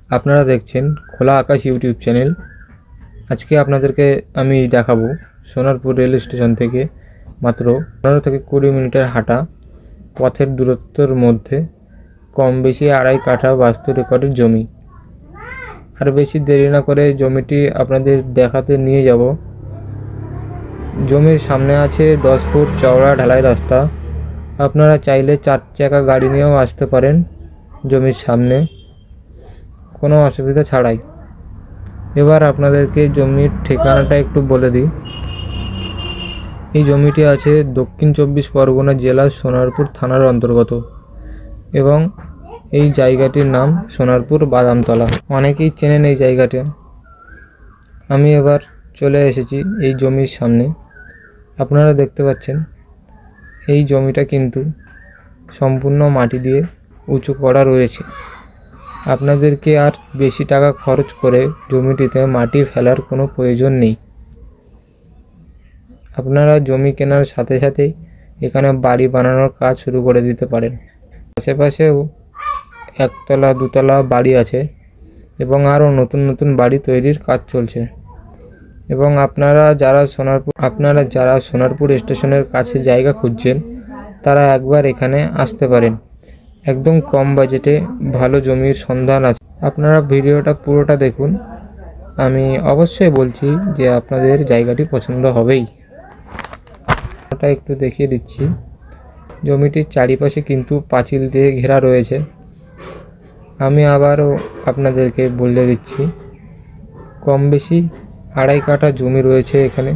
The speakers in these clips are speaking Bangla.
আপনারা দেখছেন খোলা আকাশ ইউটিউব চ্যানেল। আজকে আপনাদেরকে আমি দেখাবো সোনারপুর রেল স্টেশন থেকে মাত্র 15 থেকে 20 মিনিটের হাঁটা পথের দূরত্বের মধ্যে কম বেশি 2.5 কাঠা বাস্তু রেকর্ডের জমি। আর বেশি দেরি না করে জমিটি আপনাদের দেখাতে নিয়ে যাব। জমির সামনে আছে 10 ফুট চওড়া ঢালাই রাস্তা। আপনারা চাইলে 4 চাকা গাড়ি নিয়েও আসতে পারেন জমির সামনে, কোনো অসুবিধা ছাড়াই। এবার আপনাদেরকে জমির ঠিকানাটা একটু বলে দিই। এই জমিটি আছে দক্ষিণ 24 পরগনা জেলার সোনারপুর থানার অন্তর্গত এবং এই জায়গাটির নাম সোনারপুর বাদামতলা। অনেকেই চেনেন এই জায়গাটা। আমি এবার চলে এসেছি এই জমির সামনে। আপনারা দেখতে পাচ্ছেন এই জমিটা কিন্তু সম্পূর্ণ মাটি দিয়ে উঁচু করা রয়েছে। আপনাদেরকে আর বেশি টাকা খরচ করে জমিটিতে মাটি ফেলার কোনো প্রয়োজন নেই। আপনারা জমি কেনার সাথে সাথেই এখানে বাড়ি বানানোর কাজ শুরু করে দিতে পারেন। আশেপাশেও 1 তলা 2 তলা বাড়ি আছে এবং আরও নতুন নতুন বাড়ি তৈরির কাজ চলছে। এবং আপনারা যারা সোনারপুর স্টেশনের কাছে জায়গা খুঁজছেন তারা একবার এখানে আসতে পারেন। একদম কম বাজেটে ভালো জমির সন্ধান আছে। আপনারা ভিডিওটা পুরোটা দেখুন। আমি অবশ্যই বলছি যে আপনাদের জায়গাটি পছন্দ হবেই। ওটা একটু দেখিয়ে দিচ্ছি। জমিটির চারিপাশে কিন্তু পাঁচিল দিয়ে ঘেরা রয়েছে। আমি আবারও আপনাদেরকে বলে দিচ্ছি, কম বেশি 2.5 কাঠা জমি রয়েছে এখানে।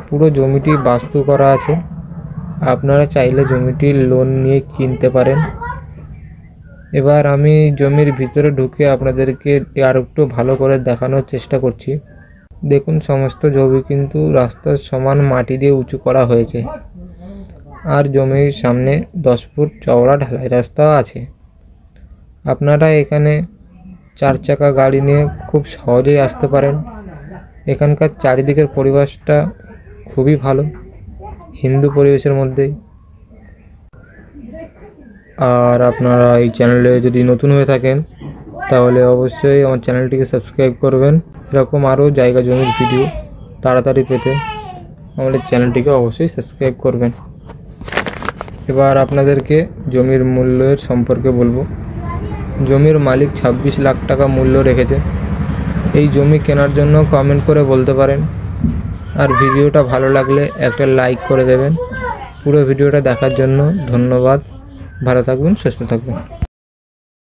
পুরো জমিটি বাস্তু করা আছে। আপনারা চাইলে জমিটির লোন নিয়ে কিনতে পারেন। এবার আমি জমির ভিতরে ঢুকে আপনাদেরকে আর একটু ভালো করে দেখানোর চেষ্টা করছি। দেখুন, সমস্ত জমি কিন্তু রাস্তার সমান মাটি দিয়ে উঁচু করা হয়েছে। আর জমির সামনে 10 ফুট চওড়া ঢালাই রাস্তাও আছে। আপনারা এখানে 4 চাকা গাড়ি নিয়ে খুব সহজেই আসতে পারেন। এখানকার চারিদিকের পরিবেশটা খুবই ভালো, হিন্দু পরিবেশের মধ্যেই। আর আপনারা এই চ্যানেলে যদি নতুন হয়ে থাকেন তাহলে অবশ্যই আমার চ্যানেলটিকে সাবস্ক্রাইব করবেন। এরকম আরও জায়গা জমির ভিডিও তাড়াতাড়ি পেতে আমাদের চ্যানেলটিকে অবশ্যই সাবস্ক্রাইব করবেন। এবার আপনাদেরকে জমির মূল্যের সম্পর্কে বলবো। জমির মালিক 26 লাখ টাকা মূল্য রেখেছে। এই জমি কেনার জন্য কমেন্ট করে বলতে পারেন। আর ভিডিওটা ভালো লাগলে একটা লাইক করে দেবেন। পুরো ভিডিওটা দেখার জন্য ধন্যবাদ। ভালো থাকবেন, সুস্থ থাকবেন।